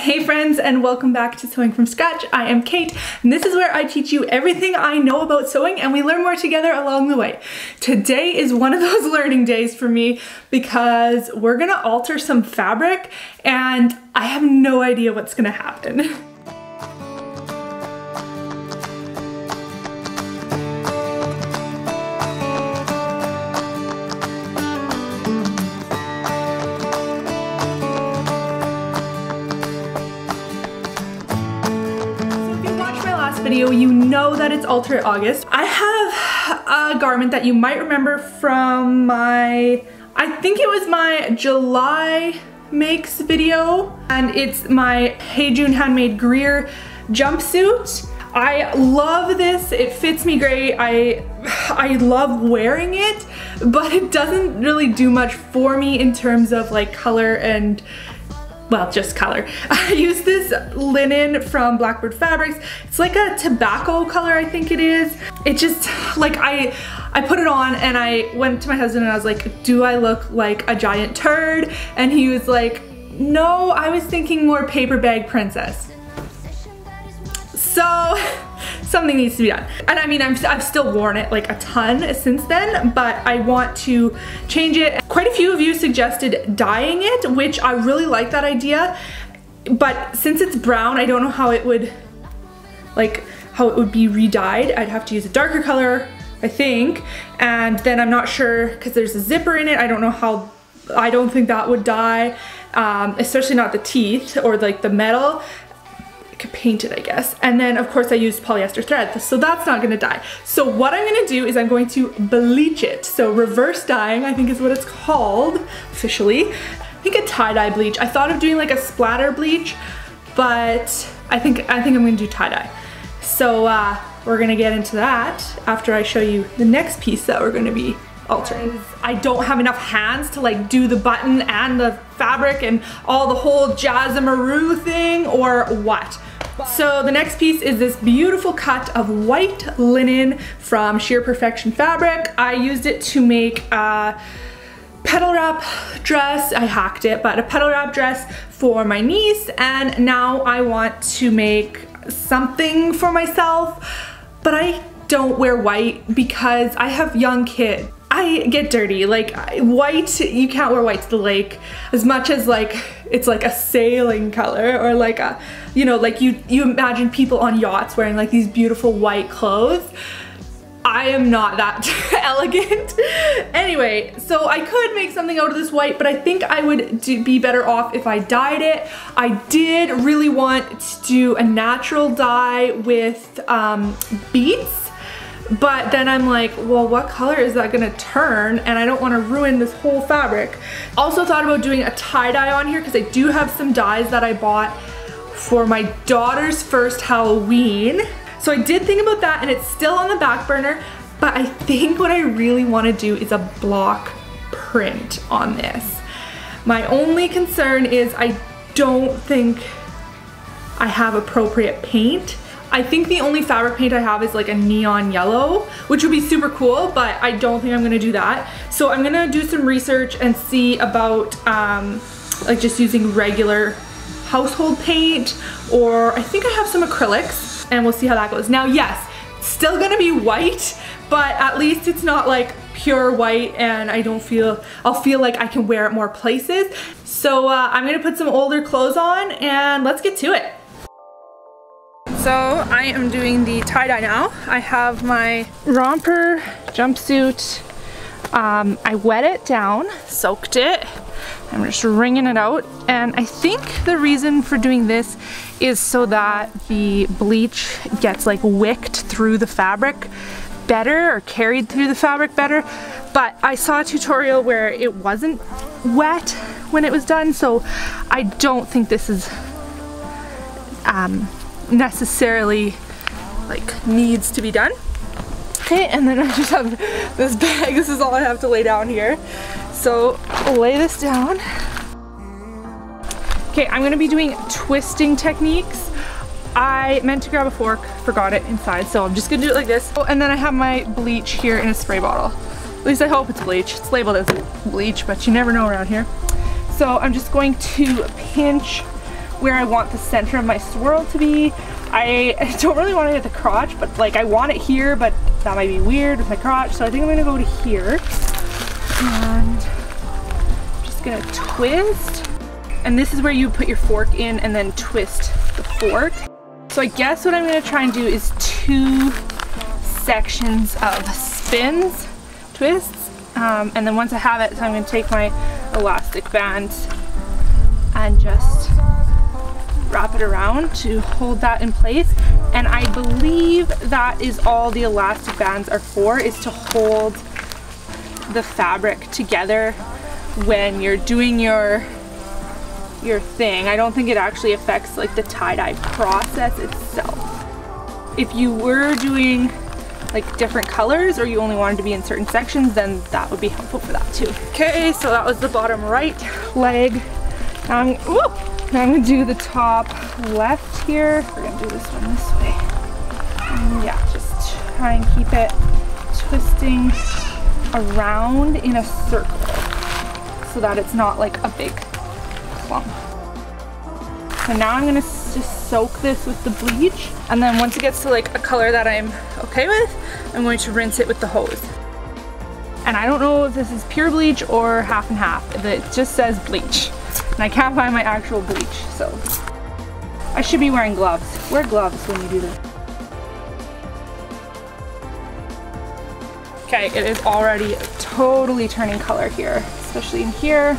Hey friends, and welcome back to Sewing from Scratch. I am Kate, and this is where I teach you everything I know about sewing and we learn more together along the way. Today is one of those learning days for me because we're gonna alter some fabric and I have no idea what's gonna happen. Video, you know that it's Alter August. I have a garment that you might remember from my, I think it was my July makes video, and it's my Hey June Handmade Greer jumpsuit. I love this, it fits me great. I love wearing it, but it doesn't really do much for me in terms of like color and, well, just color. I use this linen from Blackbird Fabrics. It's like a tobacco color, I think it is. It just, like, I put it on and I went to my husband and I was like, do I look like a giant turd? And he was like, no, I was thinking more paper bag princess. So, something needs to be done. And I mean, I've still worn it like a ton since then, but I want to change it. Quite a few of you suggested dyeing it, which I really like that idea. But since it's brown, I don't know how it would, like, how it would be re-dyed. I'd have to use a darker color, I think. And then I'm not sure, because there's a zipper in it, I don't know how, I don't think that would dye, especially not the teeth or like the metal. Could paint it, I guess. And then of course I used polyester thread, so that's not gonna dye. So what I'm gonna do is I'm going to bleach it. So reverse dyeing, I think is what it's called officially. I think a tie-dye bleach. I thought of doing like a splatter bleach, but I think I'm gonna do tie-dye. So we're gonna get into that after I show you the next piece that we're gonna be altering. I don't have enough hands to like do the button and the fabric and all the whole jazzamaroo thing, or what. So the next piece is this beautiful cut of white linen from Shear Perfection Fabric. I used it to make a petal wrap dress. I hacked it, but a petal wrap dress for my niece, and now I want to make something for myself, but I don't wear white because I have young kids. I get dirty, like white, you can't wear white to the lake as much as like it's like a sailing color, or like a, you know, like you imagine people on yachts wearing like these beautiful white clothes. I am not that elegant. Anyway, so I could make something out of this white, but I think I would be better off if I dyed it. I did really want to do a natural dye with beets. But then I'm like, well, what color is that gonna turn? And I don't wanna ruin this whole fabric. Also thought about doing a tie-dye on here because I do have some dyes that I bought for my daughter's first Halloween. So I did think about that, and it's still on the back burner, but I think what I really wanna do is a block print on this. My only concern is I don't think I have appropriate paint. I think the only fabric paint I have is like a neon yellow, which would be super cool, but I don't think I'm gonna do that. So I'm gonna do some research and see about like just using regular household paint, or I think I have some acrylics, and we'll see how that goes. Now, yes, still gonna be white, but at least it's not like pure white, and I'll feel like I can wear it more places. So I'm gonna put some older clothes on and let's get to it. So I am doing the tie-dye now. I have my romper jumpsuit. I wet it down, soaked it. I'm just wringing it out. And I think the reason for doing this is so that the bleach gets like wicked through the fabric better, or carried through the fabric better. But I saw a tutorial where it wasn't wet when it was done, so I don't think this is necessarily like needs to be done. Okay, and then I just have this bag. This is all I have to lay down here. So I'll lay this down. Okay, I'm gonna be doing twisting techniques. I meant to grab a fork, forgot it inside, so I'm just gonna do it like this. Oh, and then I have my bleach here in a spray bottle. At least I hope it's bleach. It's labeled as bleach, but you never know around here. So I'm just going to pinch where I want the center of my swirl to be. I don't really want it at the crotch, but like I want it here, but that might be weird with my crotch, so I think I'm gonna go to here. And I'm just gonna twist. And this is where you put your fork in and then twist the fork. So I guess what I'm gonna try and do is 2 sections of spins, twists, and then once I have it, so I'm gonna take my elastic band and just wrap it around to hold that in place. And I believe that is all the elastic bands are for, is to hold the fabric together when you're doing your thing. I don't think it actually affects like the tie-dye process itself. If you were doing like different colors or you only wanted to be in certain sections, then that would be helpful for that too. Okay, so that was the bottom right leg. Now I'm gonna do the top left here. We're gonna do this one this way. And yeah, just try and keep it twisting around in a circle so that it's not like a big clump. So now I'm gonna just soak this with the bleach, and then once it gets to like a color that I'm okay with, I'm going to rinse it with the hose. And I don't know if this is pure bleach or half and half. It just says bleach. And I can't find my actual bleach, so I should be wearing gloves. Wear gloves when you do this. Okay, it is already totally turning color here, especially in here.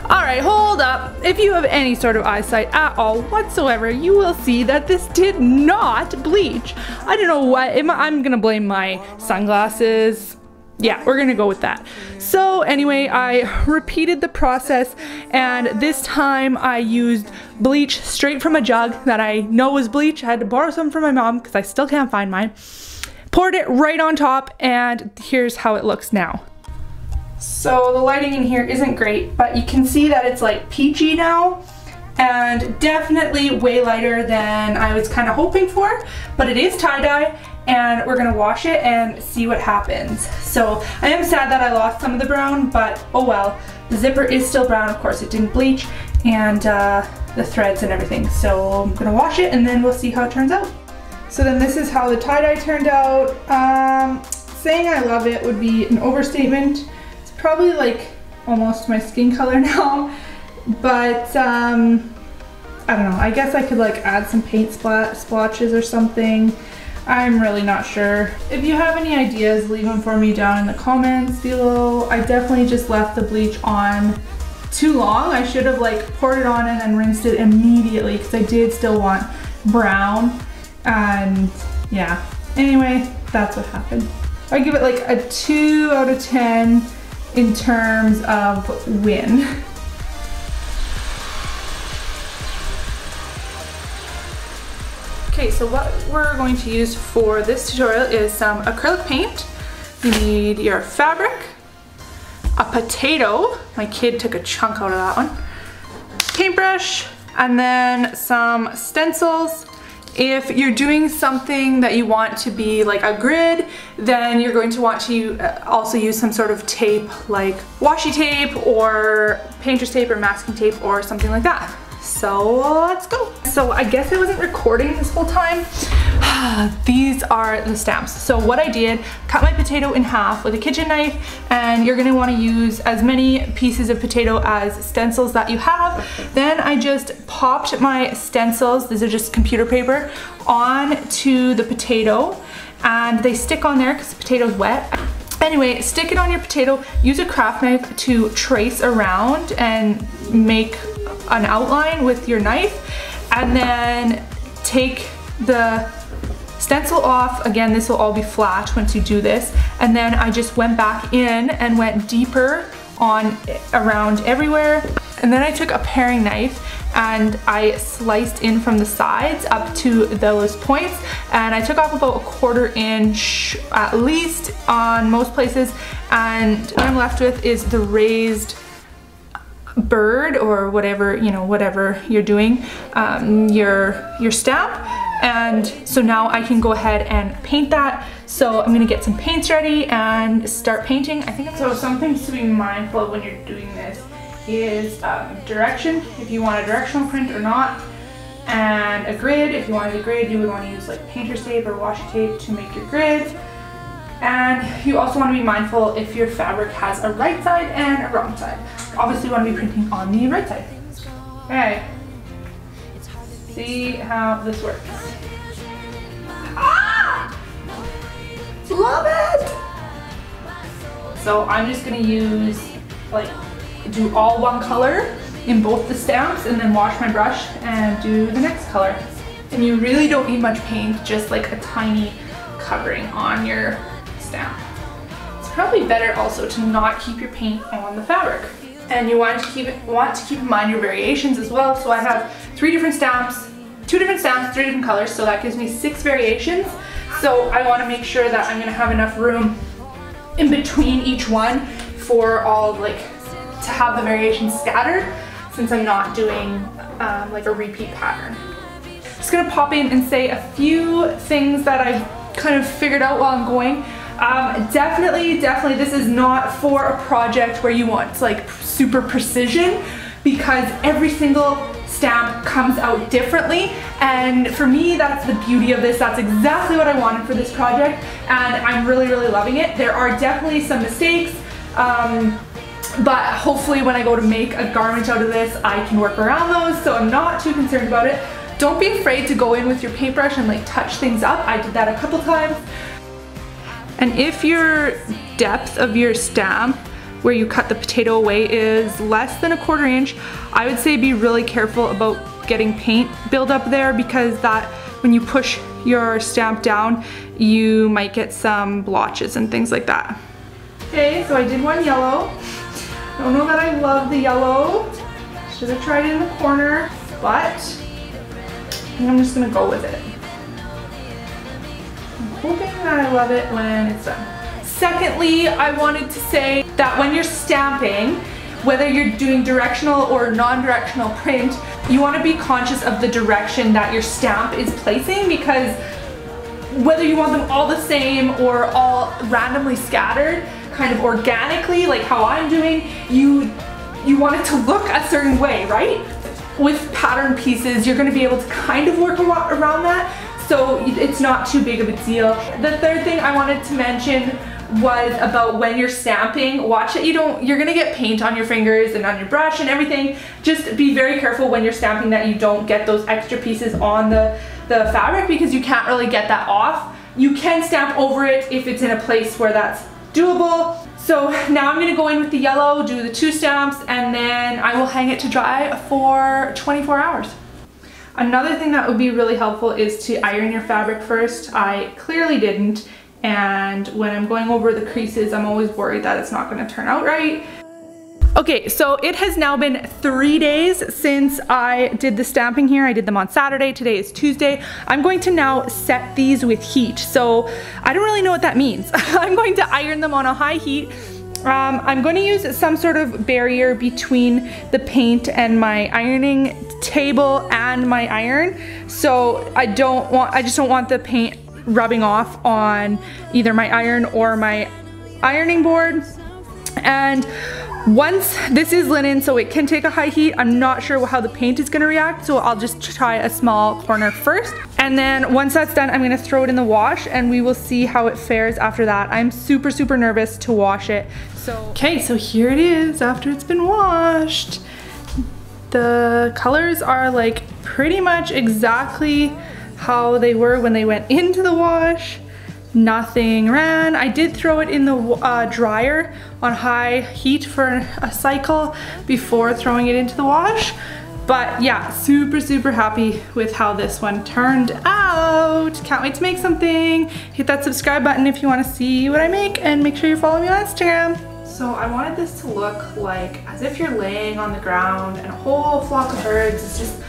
All right, hold up. If you have any sort of eyesight at all whatsoever, you will see that this did not bleach. I don't know what, I'm gonna blame my sunglasses. Yeah, we're gonna go with that. So anyway, I repeated the process, and this time I used bleach straight from a jug that I know was bleach. I had to borrow some from my mom because I still can't find mine. Poured it right on top, and here's how it looks now. So the lighting in here isn't great, but you can see that it's like peachy now, and definitely way lighter than I was kind of hoping for, but it is tie-dye, and we're gonna wash it and see what happens. So I am sad that I lost some of the brown, but oh well. The zipper is still brown, of course it didn't bleach, and the threads and everything. So I'm gonna wash it and then we'll see how it turns out. So then this is how the tie-dye turned out. Saying I love it would be an overstatement. It's probably like almost my skin color now, but I don't know, I guess I could like add some paint splotches or something. I'm really not sure. If you have any ideas, leave them for me down in the comments below. I definitely just left the bleach on too long. I should have like poured it on and then rinsed it immediately because I did still want brown. And yeah, anyway, that's what happened. I give it like a 2 out of 10 in terms of win. Okay, so what we're going to use for this tutorial is some acrylic paint. You need your fabric, a potato, my kid took a chunk out of that one, paintbrush, and then some stencils. If you're doing something that you want to be like a grid, then you're going to want to also use some sort of tape like washi tape or painter's tape or masking tape or something like that. So let's go. So I guess I wasn't recording this whole time. These are the stamps. So what I did, cut my potato in half with a kitchen knife, and you're gonna wanna use as many pieces of potato as stencils that you have. Then I just popped my stencils, these are just computer paper, onto the potato, and they stick on there because the potato's wet. Anyway, stick it on your potato, use a craft knife to trace around and make an outline with your knife, and then take the stencil off. Again, this will all be flat once you do this, and then I just went back in and went deeper on around everywhere, and then I took a paring knife and I sliced in from the sides up to those points, and I took off about a 1/4 inch at least on most places, and what I'm left with is the raised bird or whatever, you know, whatever you're doing, your stamp. And so now I can go ahead and paint that. So I'm gonna get some paints ready and start painting. I think so. Some things to be mindful of when you're doing this is direction, if you want a directional print or not. and a grid. If you wanted a grid, you would want to use like painter's tape or washi tape to make your grid. And you also want to be mindful if your fabric has a right side and a wrong side. Obviously you want to be printing on the right side. Okay, see how this works. Ah! Love it! So I'm just gonna use, like, do all one color in both the stamps and then wash my brush and do the next color. And you really don't need much paint, just like a tiny covering on your stamp. It's probably better also to not keep your paint on the fabric. And you want to keep in mind your variations as well. So I have 3 different stamps, 2 different stamps, 3 different colors, so that gives me 6 variations. So I want to make sure that I'm going to have enough room in between each one for all, like, to have the variations scattered, since I'm not doing like a repeat pattern. Just gonna pop in and say a few things that I've kind of figured out while I'm going. Definitely this is not for a project where you want like super precision, because every single stamp comes out differently, and for me that's the beauty of this. That's exactly what I wanted for this project, and I'm really loving it. There are definitely some mistakes, but hopefully when I go to make a garment out of this, I can work around those, so I'm not too concerned about it. Don't be afraid to go in with your paintbrush and like touch things up. I did that a couple times. And if your depth of your stamp where you cut the potato away is less than 1/4 inch, I would say be really careful about getting paint build up there, because that when you push your stamp down, you might get some blotches and things like that. Okay, so I did one yellow. I don't know that I love the yellow. Should have tried it in the corner, but I think I'm just gonna go with it. I'm hoping that I love it when it's done. Secondly, I wanted to say that when you're stamping, whether you're doing directional or non-directional print, you want to be conscious of the direction that your stamp is placing, because whether you want them all the same or all randomly scattered, kind of organically, like how I'm doing, you want it to look a certain way, right? With pattern pieces, you're going to be able to kind of work around that, so it's not too big of a deal. The third thing I wanted to mention was about when you're stamping, watch that you're gonna get paint on your fingers and on your brush and everything. Just be very careful when you're stamping that you don't get those extra pieces on the fabric, because you can't really get that off. You can stamp over it if it's in a place where that's doable. So now I'm gonna go in with the yellow, do the 2 stamps, and then I will hang it to dry for 24 hours. Another thing that would be really helpful is to iron your fabric first. I clearly didn't. And when I'm going over the creases, I'm always worried that it's not going to turn out right. Okay, so it has now been 3 days since I did the stamping here. I did them on Saturday, today is Tuesday. I'm going to now set these with heat. So I don't really know what that means. I'm going to iron them on a high heat. I'm going to use some sort of barrier between the paint and my ironing table and my iron. So I just don't want the paint rubbing off on either my iron or my ironing board. And once this is linen, so it can take a high heat, I'm not sure how the paint is going to react, so I'll just try a small corner first, and then once that's done, I'm going to throw it in the wash and we will see how it fares after that. I'm super nervous to wash it. Okay, so here it is after it's been washed. The colors are like pretty much exactly how they were when they went into the wash. Nothing ran. I did throw it in the dryer on high heat for a cycle before throwing it into the wash. But yeah, super happy with how this one turned out. Can't wait to make something. Hit that subscribe button if you want to see what I make, and make sure you follow me on Instagram. So I wanted this to look like as if you're laying on the ground and a whole flock of birds is just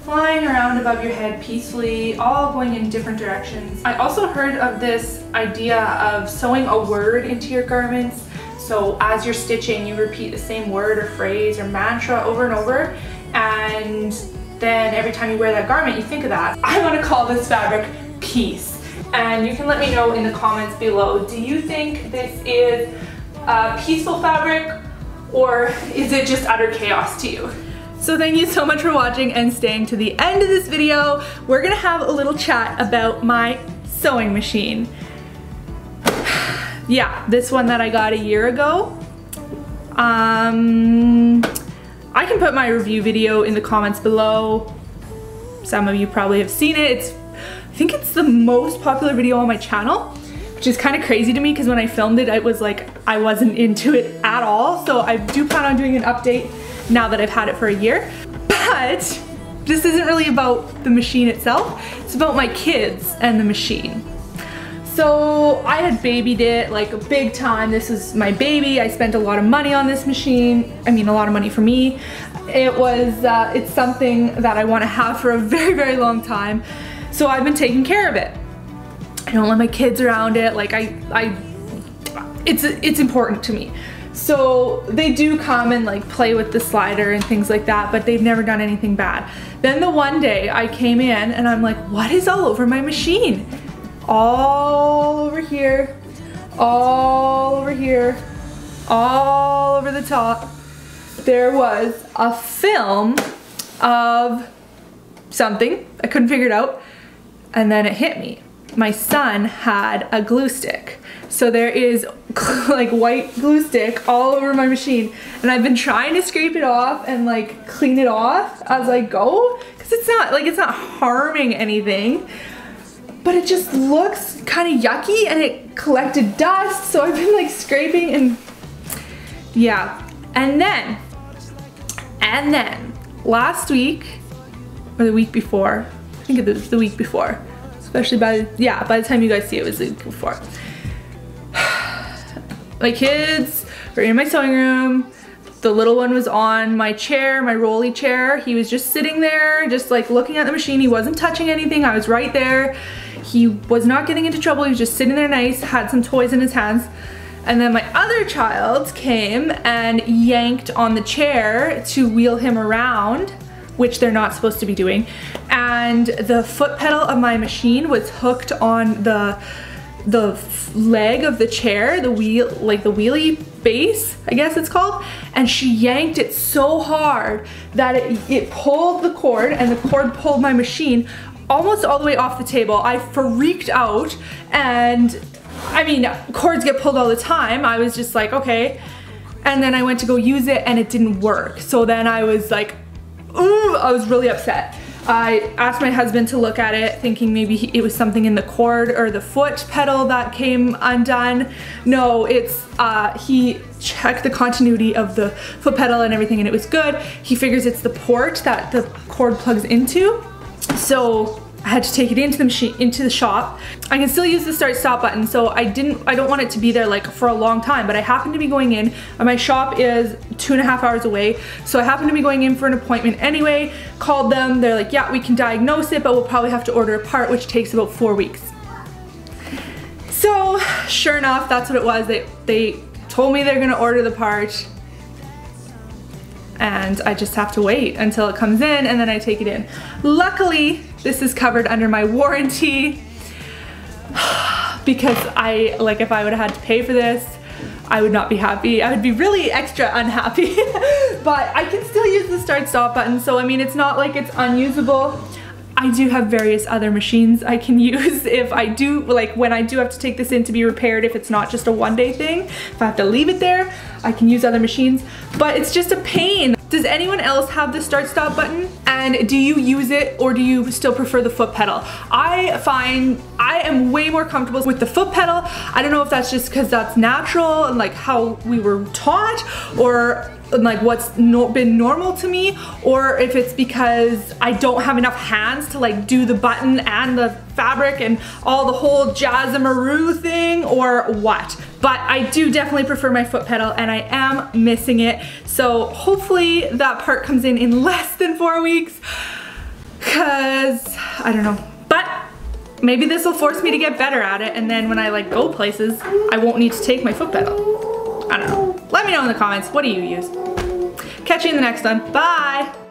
flying around above your head peacefully, all going in different directions. I also heard of this idea of sewing a word into your garments. So as you're stitching, you repeat the same word or phrase or mantra over and over, and then every time you wear that garment, you think of that. I want to call this fabric peace, and you can let me know in the comments below. Do you think this is a peaceful fabric, or is it just utter chaos to you? So thank you so much for watching and staying to the end of this video. We're gonna have a little chat about my sewing machine. Yeah, this one that I got a year ago. I can put my review video in the comments below. Some of you probably have seen it. I think it's the most popular video on my channel, which is kind of crazy to me because when I filmed it, I was like, I wasn't into it at all. So I do plan on doing an update now that I've had it for a year. But this isn't really about the machine itself. It's about my kids and the machine. So I had babied it like big time. This is my baby. I spent a lot of money on this machine. I mean, a lot of money for me. It's something that I want to have for a very, very long time. So I've been taking care of it. I don't let my kids around it. Like it's important to me. So they do come and like play with the slider and things like that, but they've never done anything bad. Then the one day I came in and I'm like, what is all over my machine? All over here, all over here, all over the top. There was a film of something. I couldn't figure it out. And then it hit me. My son had a glue stick. So there is like white glue stick all over my machine. And I've been trying to scrape it off and like clean it off as I go. Cause it's not harming anything. But it just looks kind of yucky and it collected dust. So I've been like scraping and yeah. And then last week or the week before, I think it was the week before, especially by the time you guys see it, was the week before. My kids were in my sewing room. The little one was on my chair, my rolly chair. He was just sitting there, just like looking at the machine. He wasn't touching anything. I was right there. He was not getting into trouble. He was just sitting there nice, had some toys in his hands. And then my other child came and yanked on the chair to wheel him around, which they're not supposed to be doing. And the foot pedal of my machine was hooked on the leg of the chair, the wheel, like the wheelie base, I guess it's called. And she yanked it so hard that it pulled the cord, and the cord pulled my machine almost all the way off the table. I freaked out, and I mean, cords get pulled all the time. I was just like, okay. And then I went to go use it and it didn't work. So then I was like, ooh, I was really upset. I asked my husband to look at it, thinking maybe it was something in the cord or the foot pedal that came undone. No, it's, he checked the continuity of the foot pedal and everything and it was good. He figures it's the port that the cord plugs into. So I had to take it into the machine, into the shop. I can still use the start stop button, so I don't want it to be there like for a long time, but I happen to be going in. My shop is 2.5 hours away, so I happen to be going in for an appointment anyway. Called them, they're like, yeah, we can diagnose it, but we'll probably have to order a part, which takes about 4 weeks. So sure enough, that's what it was. They told me they're gonna order the part, and I just have to wait until it comes in and then I take it in. Luckily, this is covered under my warranty because if I would have had to pay for this, I would not be happy. I would be really extra unhappy. But I can still use the start stop button, so I mean, it's not like it's unusable. I do have various other machines I can use if I do, like when I do have to take this in to be repaired, if it's not just a one-day thing. If I have to leave it there, I can use other machines, but it's just a pain. Does anyone else have the start stop button? And do you use it, or do you still prefer the foot pedal? I find I am way more comfortable with the foot pedal. I don't know if that's just because that's natural and like how we were taught, or like what's been normal to me, or if it's because I don't have enough hands to like do the button and the fabric and all the whole jazzamaroo thing, or what. But I do definitely prefer my foot pedal and I am missing it. So hopefully that part comes in less than 4 weeks, cause I don't know. But maybe this will force me to get better at it, and then when I like go places, I won't need to take my foot pedal. I don't know. Let me know in the comments, what do you use? Catch you in the next one. Bye!